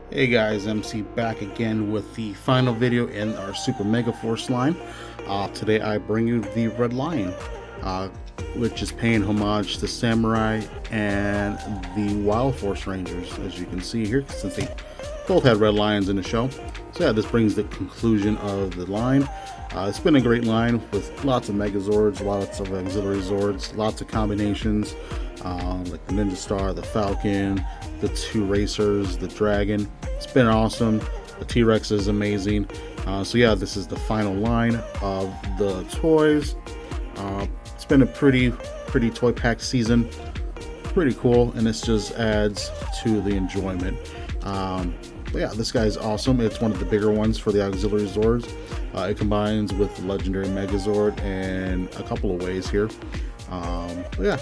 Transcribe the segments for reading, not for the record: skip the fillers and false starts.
Hey guys, MC back again with the final video in our Super Megaforce line. Today I bring you the Red Lion, which is paying homage to Samurai and the Wild Force Rangers, as you can see here, since they both had Red Lions in the show. So yeah, this brings the conclusion of the line. It's been a great line with lots of Megazords, lots of auxiliary Zords, lots of combinations, like the Ninja Star, the Falcon, the two racers, the Dragon. It's been awesome. The T-Rex is amazing. So yeah, this is the final line of the toys. It's been a pretty toy pack season. Pretty cool, and this just adds to the enjoyment. But yeah, this guy's awesome. It's one of the bigger ones for the auxiliary Zords. It combines with the Legendary Megazord in a couple of ways here. But yeah,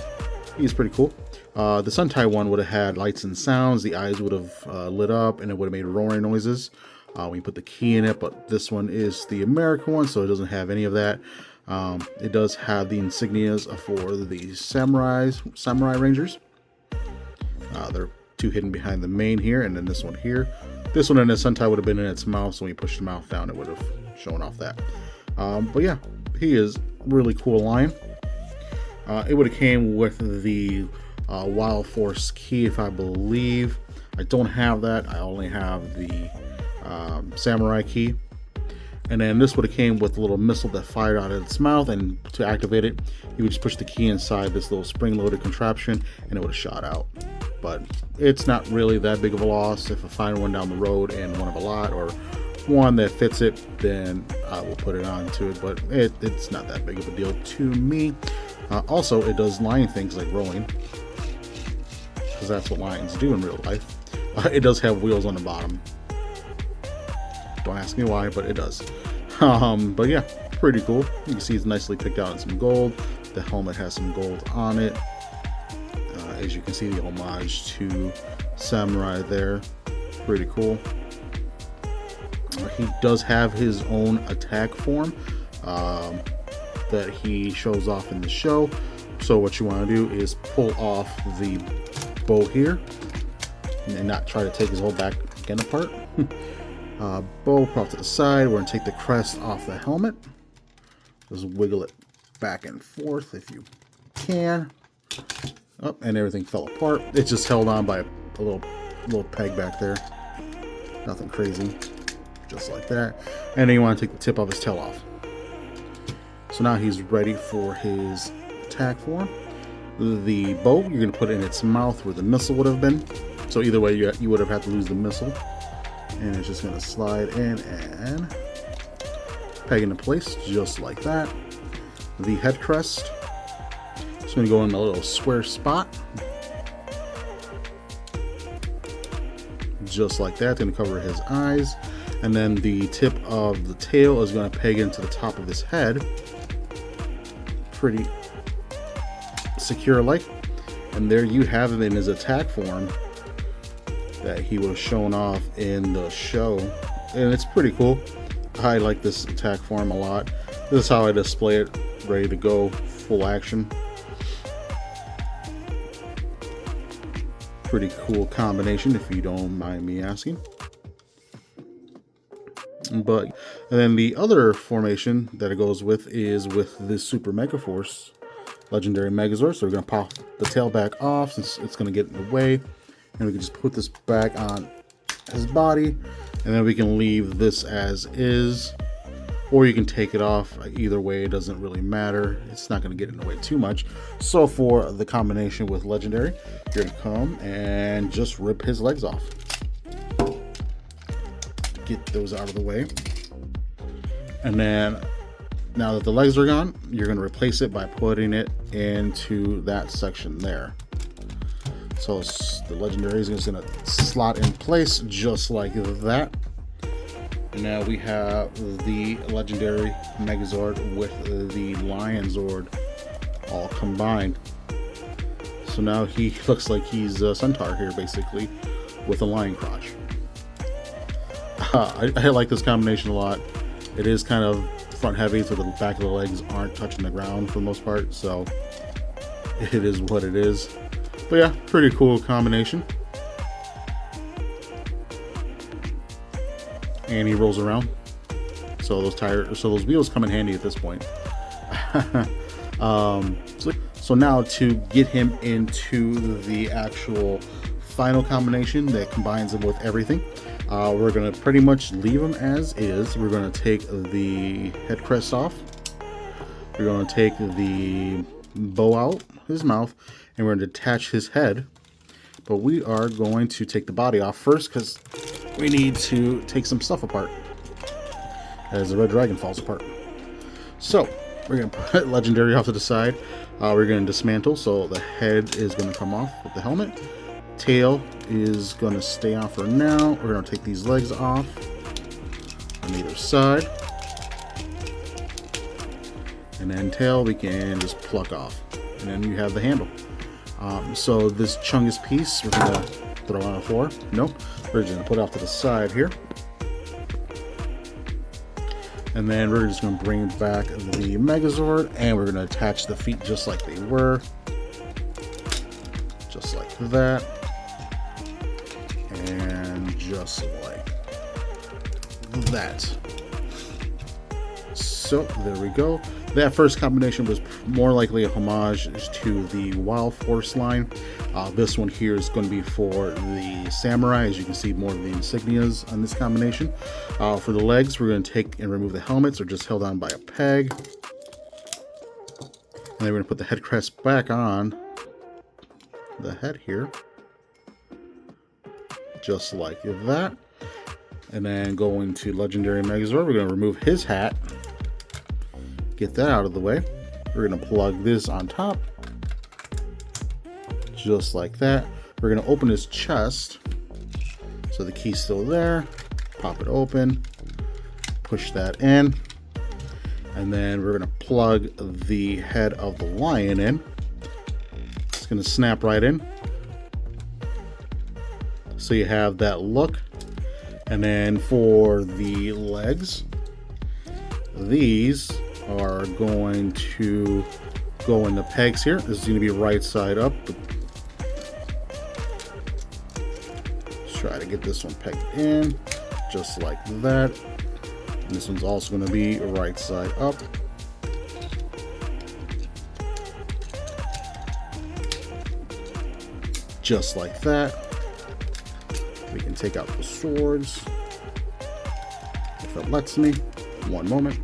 he's pretty cool. The Sentai one would have had lights and sounds. The eyes would have lit up, and it would have made roaring noises when you put the key in it. But this one is the American one, so it doesn't have any of that. It does have the insignias for the Samurai Rangers. They're two hidden behind the mane here, and then this one here. This one in the Sentai would have been in its mouth, so when you push the mouth down, it would have shown off that. But yeah, he is really cool line. It would have came with the Wild Force key, if I believe. I don't have that. I only have the Samurai key. And then this would have came with a little missile that fired out of its mouth, and to activate it, you would just push the key inside this little spring-loaded contraption, and it would have shot out. But it's not really that big of a loss. If I find one down the road and one of a lot, or one that fits it, then I will put it onto it. But it's not that big of a deal to me. Also, it does lion things like rolling, because that's what lions do in real life. It does have wheels on the bottom. Don't ask me why, but it does. But yeah, pretty cool. You can see it's nicely picked out in some gold. The helmet has some gold on it. As you can see, the homage to Samurai there. Pretty cool. He does have his own attack form that he shows off in the show. So what you want to do is pull off the bow here and not try to take his whole back again apart. Bow off to the side. We're going to take the crest off the helmet. Just wiggle it back and forth if you can. Oh, and everything fell apart. It's just held on by a little peg back there. Nothing crazy. Just like that. And then you want to take the tip of his tail off. So now he's ready for his attack form. The bow, you're going to put it in its mouth where the missile would have been. So either way, you would have had to lose the missile. And it's just going to slide in and peg into place just like that. The head crest, it's going to go in a little square spot. Just like that. It's going to cover his eyes. And then the tip of the tail is going to peg into the top of his head. Pretty secure like. And there you have him in his attack form that he was shown off in the show. And it's pretty cool. I like this attack form a lot. This is how I display it, ready to go, full action. Pretty cool combination, if you don't mind me asking. But and then the other formation that it goes with is with the Super Megaforce Legendary Megazord. So we're going to pop the tail back off since it's going to get in the way. And we can just put this back on his body. And then we can leave this as is. Or you can take it off. Either way, it doesn't really matter. It's not going to get in the way too much. So for the combination with Legendary, you're going to come and just rip his legs off. Get those out of the way. And then now that the legs are gone, you're going to replace it by putting it into that section there. So the Legendary is just going to slot in place just like that. And now we have the Legendary Megazord with the Lion Zord all combined. So now he looks like he's a centaur here, basically, with a lion crotch. I like this combination a lot. It is kind of front heavy, so the back of the legs aren't touching the ground for the most part, so it is what it is. But yeah, pretty cool combination. And he rolls around, so those wheels come in handy at this point. So now to get him into the actual final combination that combines him with everything, we're going to pretty much leave him as is. We're going to take the head crest off. We're going to take the bow out his mouth, and we're going to detach his head. But we are going to take the body off first because we need to take some stuff apart as the red dragon falls apart. So we're going to put Legendary off to the side. We're going to dismantle, so the head is going to come off with the helmet. Tail is going to stay on for now. We're going to take these legs off on either side. And then tail we can just pluck off. And then you have the handle. So this chungus piece we're going to throw on the floor. Nope. We're just going to put it off to the side here. And then we're just going to bring back the Megazord, and we're going to attach the feet just like they were. Just like that. And just like that. So there we go. That first combination was more likely a homage to the Wild Force line. This one here is going to be for the Samurai. As you can see, more of the insignias on this combination. For the legs, we're going to take and remove the helmets, or just held on by a peg. And then we're going to put the head crest back on the head here. Just like that. And then going to Legendary Megazord, we're going to remove his hat. Get that out of the way. We're going to plug this on top. Just like that. We're going to open his chest. So the key's still there. Pop it open. Push that in. And then we're going to plug the head of the lion in. It's going to snap right in. So you have that look. And then for the legs, these are going to go in the pegs here. This is going to be right side up. Let's try to get this one pegged in just like that. And this one's also going to be right side up. Just like that. We can take out the swords if it lets me. One moment.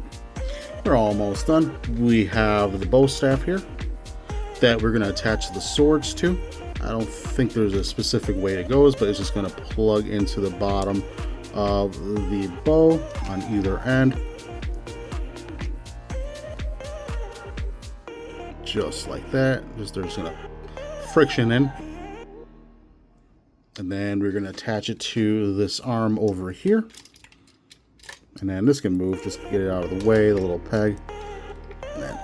We're almost done. We have the bow staff here that we're going to attach the swords to. I don't think there's a specific way it goes, but it's just going to plug into the bottom of the bow on either end. Just like that. Just there's going to friction in. And then we're going to attach it to this arm over here. And then this can move, just get it out of the way, the little peg. And then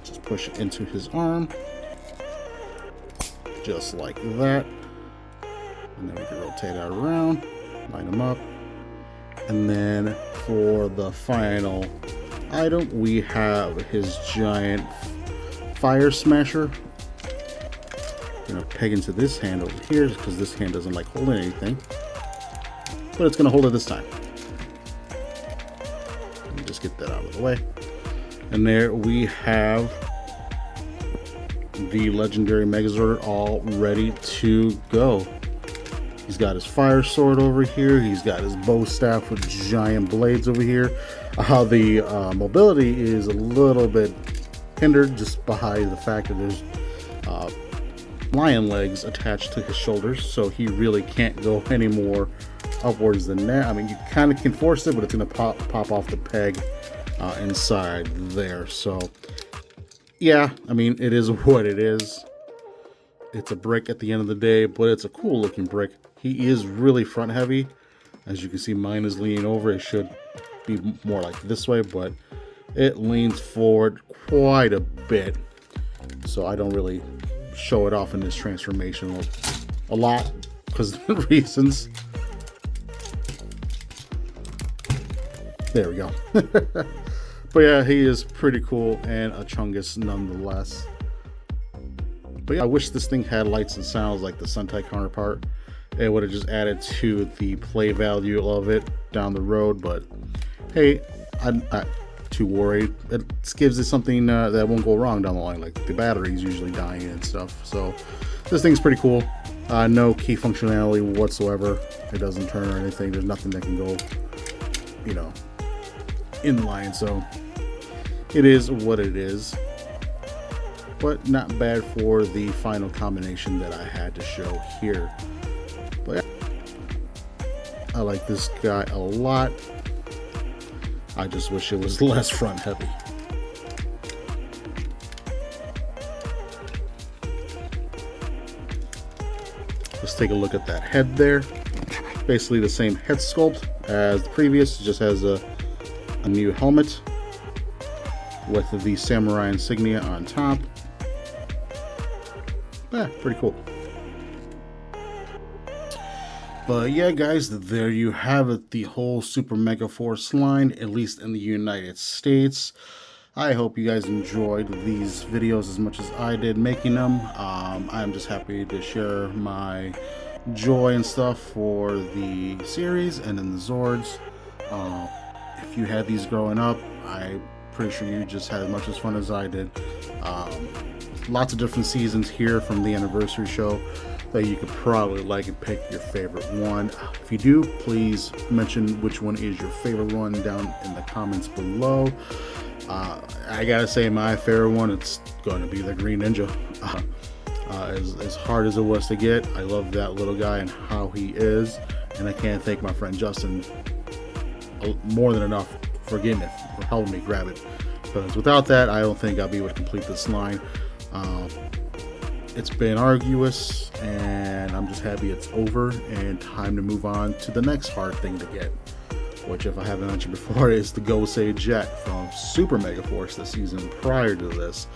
just push it into his arm. Just like that. And then we can rotate that around, line them up. And then for the final item, we have his giant fire smasher. I'm going to peg into this hand over here because this hand doesn't like holding anything. But it's going to hold it this time. Just get that out of the way. And there we have the Legendary Megazord all ready to go. He's got his fire sword over here. He's got his bow staff with giant blades over here. The mobility is a little bit hindered just by the fact that there's lion legs attached to his shoulders, so he really can't go any more upwards than that. I mean, you kind of can force it, but it's going to pop off the peg inside there. So yeah, I mean, it is what it is. It's a brick at the end of the day, but it's a cool looking brick. He is really front heavy. As you can see, mine is leaning over. It should be more like this way, but it leans forward quite a bit, so I don't really show it off in this transformation a lot because of the reasons. There we go. But yeah, he is pretty cool and a chungus nonetheless. But yeah, I wish this thing had lights and sounds like the Sentai counterpart. It would have just added to the play value of it down the road. But hey, I'm not too worried. It gives it something that won't go wrong down the line, like the battery's usually dying and stuff. So this thing's pretty cool. No key functionality whatsoever. It doesn't turn or anything. There's nothing that can go, you know, in line. So it is what it is. But not bad for the final combination that I had to show here. But yeah, I like this guy a lot. I just wish it was less front heavy. Let's take a look at that head there. Basically the same head sculpt as the previous, it just has a new helmet with the samurai insignia on top. Yeah, pretty cool. But yeah, guys, there you have it, the whole Super Megaforce line, at least in the United States. I hope you guys enjoyed these videos as much as I did making them. I'm just happy to share my joy and stuff for the series and then the Zords. If you had these growing up, I'm pretty sure you just had as much as fun as I did. Lots of different seasons here from the anniversary show that you could probably like and pick your favorite one. If you do, please mention which one is your favorite one down in the comments below. I gotta say, my favorite one, it's going to be the Green Ninja. As hard as it was to get, I love that little guy and how he is, and I can't thank my friend Justin more than enough for getting it, for helping me grab it, because without that, I don't think I'll be able to complete this line. It's been arduous, and I'm just happy it's over and time to move on to the next hard thing to get, which, if I haven't mentioned before, is the Gosei Jet from Super Megaforce, the season prior to this,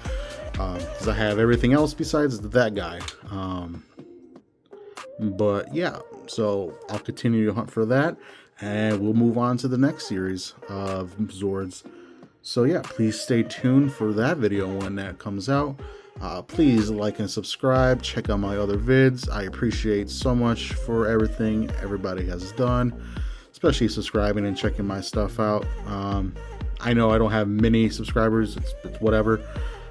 because I have everything else besides that guy. But yeah, so I'll continue to hunt for that, and we'll move on to the next series of Zords. So yeah, please stay tuned for that video when that comes out. Please like and subscribe, check out my other vids. I appreciate so much for everything everybody has done, especially subscribing and checking my stuff out. I know I don't have many subscribers, it's whatever.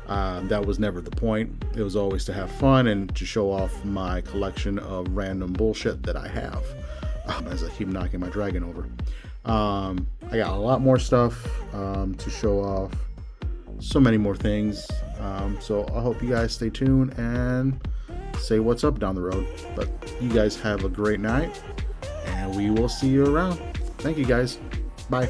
That was never the point. It was always to have fun and to show off my collection of random bullshit that I have, as I keep knocking my dragon over. I got a lot more stuff to show off, so many more things. So I hope you guys stay tuned and say what's up down the road. But you guys have a great night, and we will see you around. Thank you guys. Bye.